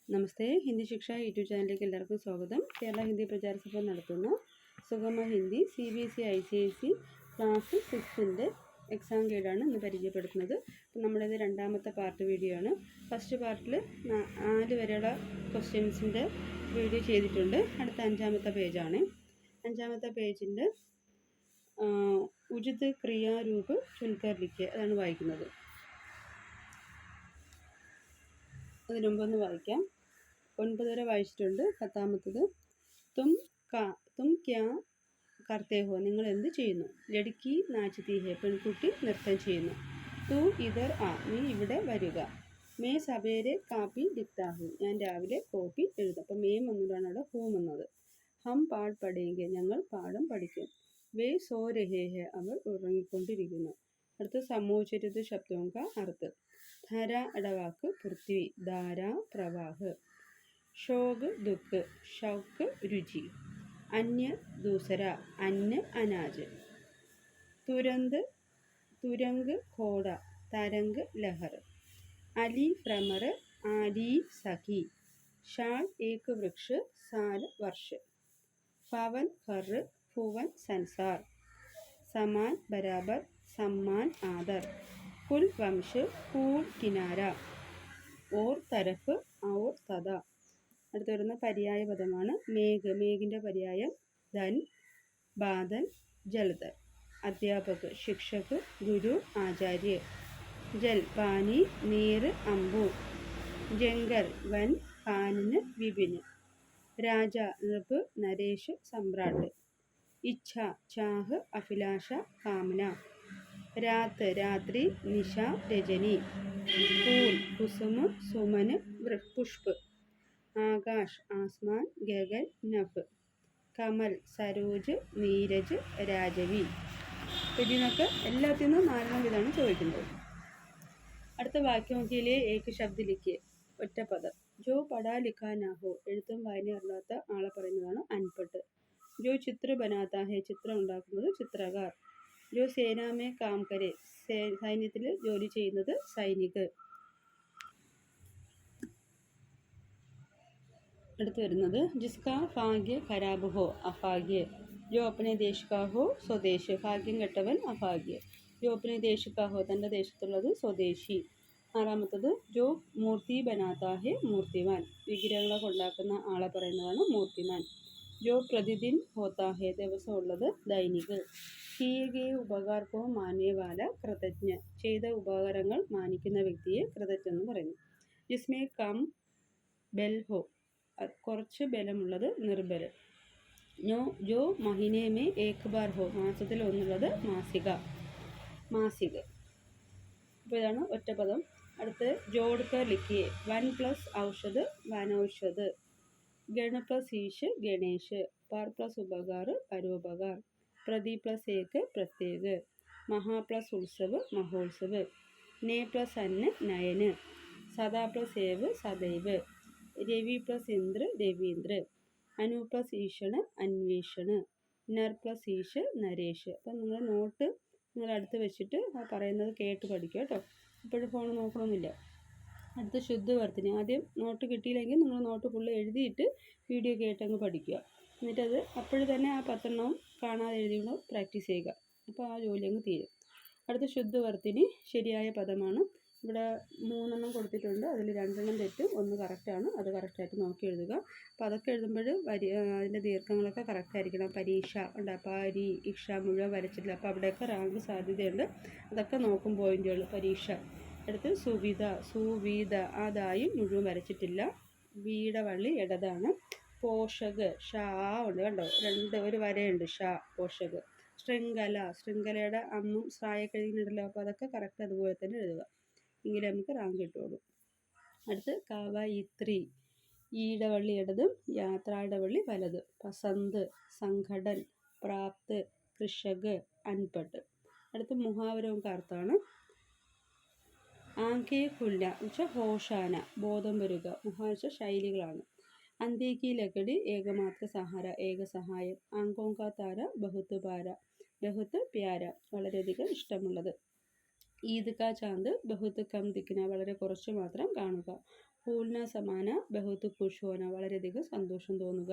നമസ്തേ. ഹിന്ദി ശിക്ഷ യൂട്യൂബ് ചാനലിലേക്ക് എല്ലാവർക്കും സ്വാഗതം. കേരള ഹിന്ദി പ്രചാരസഭ നടത്തുന്ന Sugama Hindi CBSE ICSE class 6ൻ്റെ എക്സാം ഗൈഡാണ് ഇന്ന് പരിചയപ്പെടുത്തുന്നത്. അപ്പം നമ്മളിത് രണ്ടാമത്തെ പാർട്ട് വീഡിയോ ആണ്. ഫസ്റ്റ് പാർട്ടിൽ 4 വരെയുള്ള ക്വസ്റ്റ്യൻസിൻ്റെ വീഡിയോ ചെയ്തിട്ടുണ്ട്. അടുത്ത 5ാമത്തെ പേജാണ്. 5ാമത്തെ പേജിൻ്റെ ഉചിത് ക്രിയാരൂപ് ചുൻകർ ലിഖിയെ അതാണ് വായിക്കുന്നത്. അതിന് മുമ്പൊന്ന് വായിക്കാം. 9 വരെ വായിച്ചിട്ടുണ്ട്. 10ാമത്തത് തും ക്യാ കർത്തേ ഹോ, നിങ്ങൾ എന്ത് ചെയ്യുന്നു. ലഡ്കി നാച്ചതി ഹെ, പെൺകുട്ടി നൃത്തം ചെയ്യുന്നു. തൂ ഇധർ ആ, നീ ഇവിടെ വരിക. മേ സവേരെ കാപ്പി ലിഖ്താ ഹൂ, ഞാൻ രാവിലെ കോപ്പി എഴുതും. അപ്പം മേം എന്നതാണ് അവിടെ ഹൂം എന്നത്. ഹം പാഠ് പഠേങ്കെ, ഞങ്ങൾ പാഠം പഠിക്കും. വേ സോ രഹേ ഹെ, അവർ ഉറങ്ങിക്കൊണ്ടിരിക്കുന്നു. അടുത്ത സമോചരിത ശബ്ദവും കാ അർത്ഥ. ധര അടവാക്ക് പൃഥ്വി, ധാര പ്രവാഹ്. ഷോക് ദുഃഖ്, ഷൗക്ക് രുചി. അന്യ ദൂസര, അന്ന അനാജ്. തുരങ്ക് ഘോട, തരംഗ് ലഹർ. അലി ഭ്രമർ, ആലി സഖി. ഷാൾ ഏക് വൃക്ഷ, സാൽ വർഷ. പവൻ ഘർ, ഭുവൻ സംസാർ. സമാൻ ബരാബർ, സമ്മാൻ ആദർ. കുൽ വംശ്, കൂൾ കിനാര. ഓർ തരഫ്, ഔർ തഥ. അടുത്ത് വരുന്ന പര്യായ പദമാണ് മേഘ്. മേഘിൻ്റെ പര്യായം ധൻ, ബാദൽ, ജലധർ. അധ്യാപക്, ശിക്ഷക്, ഗുരു, ആചാര്യ. ജൽ പാനി, നീർ, അമ്പു. ജംഗൽ വൻ, കാനന് വിപിന്. രാജ നൃപ്, നരേഷ് സമ്രാട്ട്. ഇച്ഛ ചാഹ്, അഭിലാഷ കാമന. രാത് രാത്രി, നിശ രജനി. ഫൂൽ കുസുമ്, സുമന് പുഷ്പ്. ആകാശ് ആസ്മാൻ, ഗഗൻ നഭ്. കമൽ സരോജ്, നീരജ് രാജവി. ഇതിനൊക്കെ എല്ലാത്തിൽ നിന്നും 4 ഇതാണ് ചോദിക്കുന്നത്. അടുത്ത വാക്യം നോക്കിയാലേ ഏക് ശബ്ദ ലിഖിയെ, ഒറ്റ പദം. ജോ പഠാ ലിഖാ നാ ഹോ, എഴുത്തും വായനയും അറിയാത്ത ആളെ പറയുന്നതാണ് അൻപട്ട്. ജോ ചിത്ര ബനാത്താ ഹെ, ചിത്രം ഉണ്ടാക്കുന്നത് ചിത്രകാർ. ജോ സേനാമേ കാം കരെ, സൈന്യത്തിൽ ജോലി ചെയ്യുന്നത് സൈനിക്. അടുത്ത് വരുന്നത് ജിസ്കാ ഭാഗ്യ ഖരാബ് ഹോ, അഭാഗ്യ. ജോ അപ്നെ ദേശ് കാ ഹോ, സ്വദേശ്. ഭാഗ്യം കെട്ടവൻ അഭാഗ്യ. ജോ അപ്നെ ദേശ് കാ ഹോ, തൻ്റെ ദേശത്തുള്ളത് സ്വദേശി. 6ാമത്തത് ജോ മൂർത്തി ബനാത്താ ഹെ, മൂർത്തിമാൻ. വിഗ്രഹങ്ങളൊക്കെ ഉണ്ടാക്കുന്ന ആളെ പറയുന്നതാണ് മൂർത്തിമാൻ. ജോ പ്രതിദിൻ ഹോത്താ ഹെ, ദിവസം ഉള്ളത് ദൈനിക്. കിയേ ഗയേ ഉപകാർ കോ മാനേ വാല കൃതജ്ഞ, ചെയ്ത ഉപകാരങ്ങൾ മാനിക്കുന്ന വ്യക്തിയെ കൃതജ്ഞ എന്ന് പറയുന്നു. ജിസ്മേ കം ബൽ ഹോ, കുറച്ച് ബലമുള്ളത് നിർബൽ. ജോ മഹീനെ മേ ഏക് ബാർ ഹോ, മാസത്തിൽ ഒന്നുള്ളത് മാസിക. അപ്പോൾ ഇതാണ് ഒറ്റപ്പദം. അടുത്ത് ജോഡ്കർ ലിഖിയെ, വൻ പ്ലസ് ഔഷധ്, വനൌഷധ്. ഗൺ പ്ലസ് ഈശ്, ഗണേശ്. പർ പ്ലസ് ഉപകാർ, പരോപകാർ. പ്രതി പ്ലസ് ഏക്, പ്രത്യേക്. മഹാ പ്ലസ് ഉത്സവ്, മഹോത്സവ്. നേ പ്ലസ് അന്ന്, നയന്. സദാ പ്ലസ് ഏവ്, സദൈവ്. രവി പ്ലസ് ഇന്ദ്ര, രവീന്ദ്ര. അനു പ്ലസ് ഈഷണ്, അന്വേഷണ്. നർ പ്ലസ് ഈശ്, നരേഷ്. അപ്പം നിങ്ങൾ നോട്ട് അടുത്ത് വെച്ചിട്ട് പറയുന്നത് കേട്ട് പഠിക്കുക കേട്ടോ. ഇപ്പോഴും ഫോൺ നോക്കണമെന്നില്ല. അടുത്ത ശുദ്ധവർത്തിനി. ആദ്യം നോട്ട് കിട്ടിയില്ലെങ്കിൽ നിങ്ങൾ നോട്ട് ഫുള്ള് എഴുതിയിട്ട് വീഡിയോ കേട്ടങ്ങ് പഠിക്കുക. എന്നിട്ടത് അപ്പോഴും തന്നെ ആ 10 കാണാതെ എഴുതിയുകൊണ്ട് പ്രാക്ടീസ് ചെയ്യുക. അപ്പോൾ ആ ജോലി അങ്ങ് തീരും. അടുത്ത ശുദ്ധവർത്തിനി ശരിയായ പദമാണ്. ഇവിടെ 3 കൊടുത്തിട്ടുണ്ട്. അതിൽ 2 തെറ്റും 1 കറക്റ്റാണ്. അത് കറക്റ്റായിട്ട് നോക്കി എഴുതുക. അപ്പോൾ അതൊക്കെ എഴുതുമ്പോൾ അതിൻ്റെ ദീർഘങ്ങളൊക്കെ കറക്റ്റായിരിക്കണം. പരീക്ഷ ഉണ്ട്, പരി ഇക്ഷ മുഴുവൻ വരച്ചിട്ടില്ല. അപ്പോൾ അവിടെയൊക്കെ റാങ്ക് സാധ്യതയുണ്ട്. അതൊക്കെ നോക്കും പോയിന്റുകൾ. പരീക്ഷ. അടുത്ത് സുവീത, ആദായും മുഴുവൻ വരച്ചിട്ടില്ല. വീട വള്ളി ഇടതാണ്. പോഷക്, ഷാ ഉണ്ട് കണ്ടോ, 1 വരയുണ്ട്. ഷാ പോഷക്. ശൃംഖലയുടെ അമ്മും സ്രായൊക്കെ എഴുതിയിട്ടുണ്ടല്ലോ. അപ്പോൾ അതൊക്കെ കറക്റ്റ് അതുപോലെ തന്നെ എഴുതുക. എങ്കിലും നമുക്ക് റാങ്ക് കിട്ടുള്ളൂ. അടുത്ത് കവയിത്രി, ഈയുടെ വള്ളി ഇടതും യാത്രയുടെ വള്ളി വലത്. പസന്ത്, സംഘടൻ, പ്രാപ്ത്, കൃഷക്, അൻപട്ട്. അടുത്ത് മുഹാവരവും കാർത്താണ്. ആങ്കേ ഖുല്ല എന്ന് വെച്ചാൽ ഹോഷാന, ബോധം വരിക. മുഹാവര ശൈലികളാണ്. അന്തേക്കി ലക്കടി, ഏകമാത്ര സഹാര, ഏക സഹായം. ആങ്കോങ്ക താര, ബഹുത്ത് പാര, ബഹുത്ത് പ്യാര, വളരെയധികം ഇഷ്ടമുള്ളത്. ഈദ് കാ ചാന്ത്, ബഹുത്ത് കം ദിക്കിന, വളരെ കുറച്ച് മാത്രം കാണുക. ഭൂൽന സമാന ബഹുത്ത് ഖുഷ് ഹോന, വളരെയധികം സന്തോഷം തോന്നുക.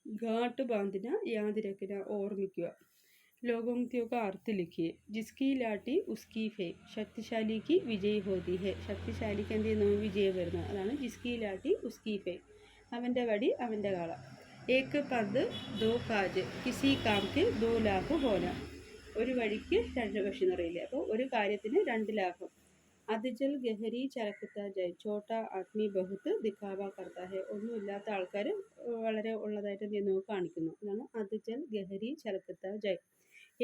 ഘാട്ട് ബാന്ധിന, യാദ് രഖന, ഓർമ്മിക്കുക. ലോകോക്തിയോ കാ അർത്ഥ ലിഖിയെ. ജിസ്കി ലാട്ടി ഉസ്കി ഫേ, ശക്തിശാലിക്ക് വിജയ് ഹോതി ഹെ. ശക്തിശാലിക്ക് എന്ത് ചെയ്യുന്നു? വിജയം വരുന്നു. അതാണ് ജിസ്കി ലാട്ടി ഉസ്കി ഫേ. അവൻ്റെ വടി അവൻ്റെ കാള. ഏക്ക് പന്ത് ദോ കാജ്, കിസി കാംക്ക് ദോ ലാഭ് ഹോന. ഒരു വഴിക്ക് രണ്ട് കക്ഷി നിറയില്ലേ. അപ്പോൾ ഒരു കാര്യത്തിന് രണ്ട് ലാഭം. അതിജൽ ഗഹരി ചരക്കത്ത ജയ്, ചോട്ട ആദ്മി ബഹുത്ത് ദിഖാവ കർത്ത ഹെ. ഒന്നുമില്ലാത്ത ആൾക്കാർ വളരെ ഉള്ളതായിട്ട് എന്ത് കാണിക്കുന്നു. അതാണ് അതിജൽ ഗഹരി ചരക്കത്ത ജയ്.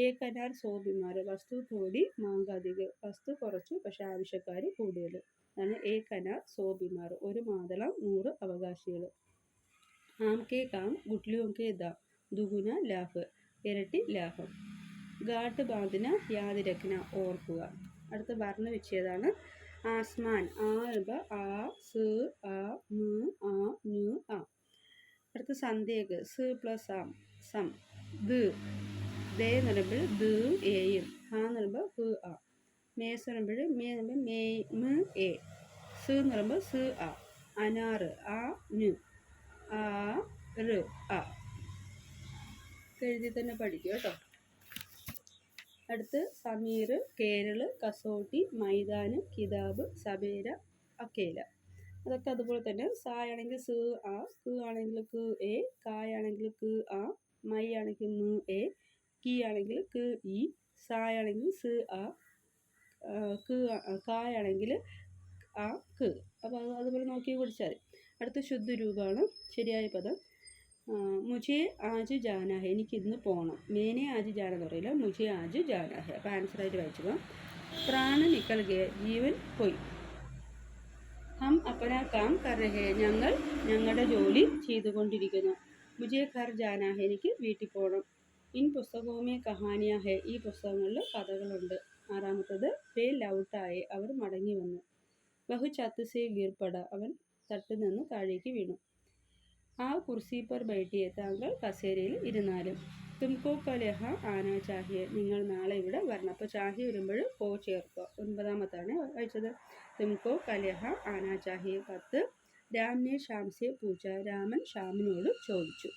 ഏക് അനാർ സോ ബിമാർ, വസ്തു തോടി മാങ്കാധിക. വസ്തു കുറച്ചു പക്ഷെ ആവശ്യക്കാർ കൂടുതൽ. അതാണ് ഏക് അനാർ സോ ബിമാർ. ഒരു മാതളം 100 അവകാശികൾ. ആം കെ കാം ഗുട്ലിയോം കെ ദാം, ദുഗുന ലാഭ്, ഇരട്ടി ലാഭം. ഗാട്ട് ബാന്ധിന യാദ് രഖന, ഓർക്കുക. അടുത്ത വർണ്ണവിച്ഛേദമാണ് ആസ്മാൻ. ആ ആ സ് ആ മ് ആ ന് ആ. അടുത്ത സന്ദേഹ് സ് പ്ലസ് ആം സം. ദ് ദേ എന്ന് പറയുമ്പോൾ ദ് എയും, ഹാ എന്ന് പറയുമ്പോൾ ഹ് ആ. മേസ് എന്ന് പറയുമ്പോൾ മേ എന്ന് പറയുമ്പോൾ മേ മ് എ. സ് എന്ന് പറയുമ്പോൾ സ് ആ. അനാറ് ആ ന്, ആ റ് ആ. എഴുതി തന്നെ പഠിക്കുക കേട്ടോ. അടുത്ത് സമീർ, കേരൾ, കസോട്ടി, മൈതാന്, കിതാബ്, സബേര, അക്കേല. അതൊക്കെ അതുപോലെ തന്നെ. സായാണെങ്കിൽ സ് ആ, ക് ആണെങ്കിൽ ക് എ, കായാണെങ്കിൽ ക് ആ, മൈ ആണെങ്കിൽ മ് എ, കി ആണെങ്കിൽ ക് ഇ, സായാണെങ്കിൽ സ് ആ, കായാണെങ്കിൽ ആ ക്. അപ്പോൾ അതുപോലെ നോക്കി പഠിച്ചാൽ മതി. അടുത്ത ശുദ്ധരൂപമാണ് ശരിയായ പദം. മുझे ആജ് ജാനാ ഹെ, എനിക്ക് ഇന്ന് പോകണം. മേനെ ആജ് ജാന എന്ന് പറയില്ല, മുझे ആജ് ജാനാ ഹെ. അപ്പോൾ ആൻസറായിട്ട് വായിച്ചു. പ്രാണ നിക്കൽ ഗയ, ജീവൻ പോയി. ഹം അപ്പനാ കാം കർ രഹേ, ഞങ്ങൾ ഞങ്ങളുടെ ജോലി ചെയ്തുകൊണ്ടിരിക്കുന്നു. മുझे ഘർ ജാനാ ഹെ, എനിക്ക് വീട്ടിൽ പോകണം. ഇൻ പുസ്തകവുമേ കഹാനിയാ ഹെ, ഈ പുസ്തകങ്ങളിൽ കഥകളുണ്ട്. ആറാമത്തത് വേ ലൗട്ടായെ, അവർ മടങ്ങി വന്നു. വഹു ചത്ത് സേ ഗിർപട, അവൻ തട്ടിൽ നിന്ന് താഴേക്ക് വീണു. ആ കുർസി പർ ബൈഠിയെ, താങ്കൾ കസേരയിൽ ഇരുന്നാലും. തുംകോ കൽ യഹാ ആനാ ചാഹിയെ, നിങ്ങൾ നാളെ ഇവിടെ വരണം. അപ്പോൾ ചാഹി വരുമ്പോൾ കോ ചേർക്കുക. 9ാമത്താണ് വായിച്ചത്. തുംകോ കൽ യഹാ ആനാ ചാഹിയെ. 10 രാംനെ ശ്യാം സെ പൂച്ച, രാമൻ ശ്യാമിനോട് ചോദിച്ചു.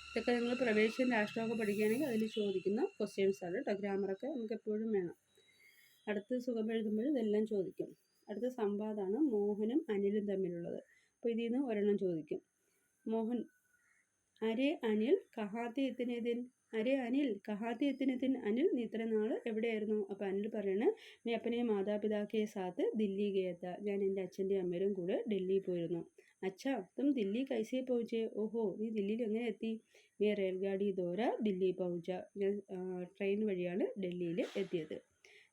ഇതൊക്കെ നിങ്ങൾ പ്രവേശന രാഷ്ട്രമൊക്കെ പഠിക്കുകയാണെങ്കിൽ അതിൽ ചോദിക്കുന്ന ക്വസ്റ്റ്യൻസ് ആണ് കേട്ടോ. ഗ്രാമറൊക്കെ നമുക്ക് എപ്പോഴും വേണം. അടുത്ത് സുഖം എഴുതുമ്പോൾ ഇതെല്ലാം ചോദിക്കും. അടുത്ത സംവാദമാണ് മോഹനും അനിലും തമ്മിലുള്ളത്. അപ്പോൾ ഇതിൽ നിന്ന് ഒരെണ്ണം ചോദിക്കും. മോഹൻ, അരേ അനിൽ കഹാത്തെ ഇത്തനെ ദിൻ, അരേ അനിൽ കഹാത്തെ ഇത്തനെ ദിൻ. അനിൽ, നീ ഇത്ര നാൾ എവിടെയായിരുന്നു? അപ്പോൾ അനിൽ പറയണേ, മേ അപ്പനെ മാതാപിതാക്കെ സാത്ത് ദില്ലി ഗയത്ത, ഞാൻ എൻ്റെ അച്ഛൻ്റെ അമ്മയും കൂടെ ഡൽഹി പോയിരുന്നു. അച്ഛാ തും ദില്ലി കൈസേ പहुंचे, ഓഹോ നീ ദില്ലിയിൽ എങ്ങനെ എത്തി? മേ റെയിൽഗാഡി ദ്വാര ദില്ലി പहुंचा, ഞാൻ ട്രെയിൻ വഴിയാണ് ഡൽഹിയിൽ എത്തിയത്.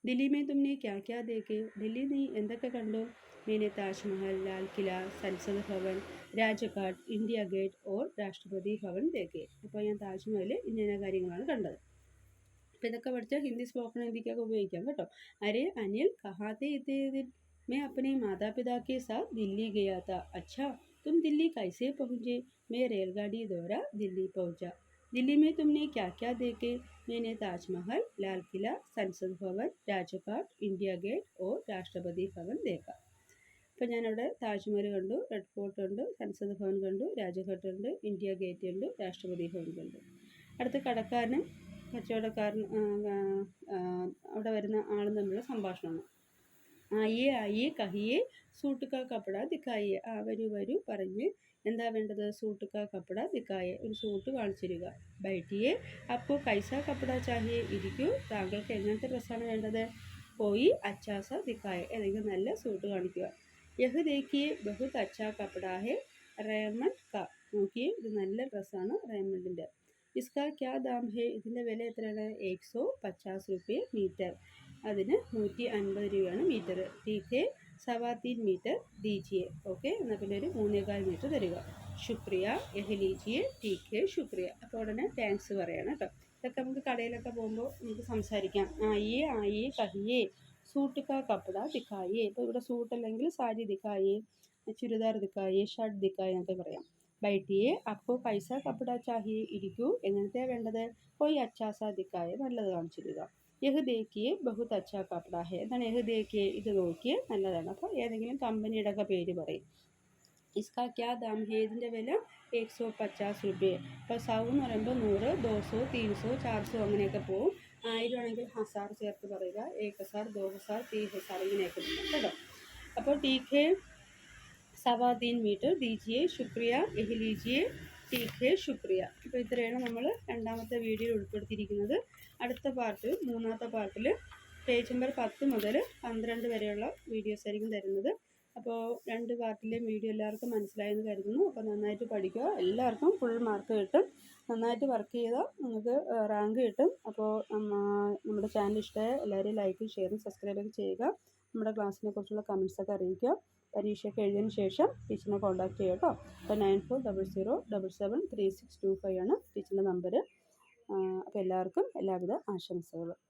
ദില്ലി മേ തുമ്നെ ക്യാ ക്യാ ദേഖേ, ഡൽഹി നീ എന്തൊക്കെ കണ്ടു? मैंने ताजमहल, लाल किला, संसद भवन, രാജ്ഘാട്ട്, ഇന്ത്യ ഗേറ്റ് ഓർ രാഷ്ട്രപതി ഭവൻ ദേഖേ. അപ്പോൾ ഞാൻ താജ്മഹൽ ഇന്ന കാര്യങ്ങളാണ് കണ്ടത്. അപ്പോൾ ഇതൊക്കെ പഠിച്ചാൽ ഹിന്ദി സ്പോക്കൺ ഹിന്ദിക്കൊക്കെ ഉപയോഗിക്കാം കേട്ടോ. അരേ അനിൽ കഹാത്തെ ഇത്തേ ദിൻ, मैं अपने माता पिता के साथ दिल्ली गया था. अच्छा तुम दिल्ली कैसे पहुँचे? मैं रेलगाड़ी द्वारा दिल्ली पहुँचा. दिल्ली में तुमने क्या क्या देखे? मैंने ताजमहल, लाल किला, संसद भवन, രാജ്ഘാട്ട്, ഇന്ത്യ ഗേറ്റ് ഓർ രാഷ്ട്രപതി ഭവൻ देखा. അപ്പോൾ ഞാനവിടെ താജ്മഹൽ കണ്ടു, റെഡ് ഫോർട്ട് ഉണ്ട്, സംസദ് ഭവൻ കണ്ടു, രാജ്ഘാട്ട് ഉണ്ട്, ഇന്ത്യ ഗേറ്റ് ഉണ്ട്, രാഷ്ട്രപതി ഭവൻ കണ്ടു. അടുത്ത കടക്കാരനും കച്ചവടക്കാരൻ അവിടെ വരുന്ന ആളും തമ്മിലുള്ള സംഭാഷണമാണ്. ആയിയെ ആയിയെ കഹിയെ സൂട്ട് കാ കപ്പട ദിക്കായെ, ആ വരൂ വരൂ പറഞ്ഞ് എന്താ വേണ്ടത്? സൂട്ട് കാ കപ്പട ദിക്കായെ, ഒരു സൂട്ട് കാണിച്ചിരിക്കുക. ബൈഠിയെ അപ്പോൾ കൈസ കപ്പട ചാഹിയെ, ഇരിക്കൂ, താങ്കൾക്ക് എങ്ങനത്തെ ഡ്രസ്സാണ് വേണ്ടത്? പോയി അച്ചാസ ദിക്കായെ, ഏതെങ്കിലും നല്ല സൂട്ട് കാണിക്കുക. യഹ് ദേഖിയെ ബഹുത് അച്ഛാ കപ്പട ഹെ റേമണ്ട് കാ, നോക്കിയേ ഇത് നല്ല ഡ്രസ്സാണ് റേമണ്ടിൻ്റെ. ഇസ്കാ ക്യാ ദാം ഹെ, ഇതിൻ്റെ വില എത്രയാണ്? 150 രൂപയെ മീറ്റർ, അതിന് 150 രൂപയാണ് മീറ്റർ. ടീക്ക് 3.25 മീറ്റർ ദീജിയെ, ഓക്കെ, എന്നാൽ പിന്നെ ഒരു 3.25 മീറ്റർ തരിക. ശുക്രിയ യഹ് ലീജിയെ ടീക്ക് ശുക്രിയ. അപ്പോൾ ഉടനെ താങ്ക്സ് പറയണം കേട്ടോ. ഇതൊക്കെ നമുക്ക് കടയിലൊക്കെ പോകുമ്പോൾ നമുക്ക് സംസാരിക്കാം. ആയിയെ ആയിയെ കഹിയെ സൂട്ട് കാ കപ്പട ദിക്കായേ. ഇപ്പോൾ ഇവിടെ സൂട്ട് അല്ലെങ്കിൽ സാരി ദിക്കായേ, ചുരിദാർ ദിക്കായേ, ഷർട്ട് ദിക്കായേ എന്നൊക്കെ പറയാം. ബൈഠിയെ അപ്പോൾ പൈസ കപ്പട ചാഹിയെ, ഇരിക്കൂ, എങ്ങനത്തെയാണ് വേണ്ടത്? പോയി അച്ചാസ ദിക്കായേ, നല്ലത് കാണിച്ചിരിക്കുക. യഹ് ദേക്കിയെ ബഹുത് അച്ഛാ കപ്പട ഹെ. എന്താണ് യഹ് ദേക്കിയെ, ഇത് നോക്കിയേ, നല്ലതാണ്. അപ്പോൾ ഏതെങ്കിലും കമ്പനിയുടെ ഒക്കെ പേര് പറയും. ഇസ്കാ ക്യാ ദാം ഹെ, ഇതിൻ്റെ വില 150 രൂപ. അപ്പോൾ 100 എന്ന് പറയുമ്പോൾ 100, 200, 300, 400 അങ്ങനെയൊക്കെ പോവും. 1000 ആണെങ്കിൽ 1000 ചേർത്ത് പറയുക. 1000, 2000, 3000 ഇങ്ങനെയൊക്കെ പോകും കേട്ടോ. അപ്പോൾ ठीक है 3.25 मीटर दीजिए शुक्रिया यही लीजिए ठीक है शुक्रिയ. അപ്പോൾ ഇത്രയാണ് നമ്മൾ രണ്ടാമത്തെ വീഡിയോയിൽ ഉൾപ്പെടുത്തിയിരിക്കുന്നത്. അടുത്ത പാർട്ട്, മൂന്നാമത്തെ പാർട്ടിൽ പേജ് നമ്പർ 10 മുതൽ 12 വരെയുള്ള വീഡിയോസ് ആയിരിക്കും തരുന്നത്. അപ്പോൾ 2 പാർട്ടിലെയും വീഡിയോ എല്ലാവർക്കും മനസ്സിലായെന്ന് കരുതുന്നു. അപ്പോൾ നന്നായിട്ട് പഠിക്കുക, എല്ലാവർക്കും ഫുൾ മാർക്ക് കിട്ടും. നന്നായിട്ട് വർക്ക് ചെയ്താൽ നിങ്ങൾക്ക് റാങ്ക് കിട്ടും. അപ്പോൾ നമ്മുടെ ചാനൽ ഇഷ്ടമായ എല്ലാവരും ലൈക്കും ഷെയറും സബ്സ്ക്രൈബൊക്കെ ചെയ്യുക. നമ്മുടെ ക്ലാസ്സിനെ കുറിച്ചുള്ള കമൻസൊക്കെ അറിയിക്കുക. പരീക്ഷയൊക്കെ എഴുതിയതിന് ശേഷം ടീച്ചറിനെ കോൺടാക്ട് ചെയ്യുക കേട്ടോ. അപ്പോൾ 9400773625 ആണ് ടീച്ചറിൻ്റെ നമ്പർ. അപ്പോൾ എല്ലാവർക്കും എല്ലാവിധ ആശംസകളും.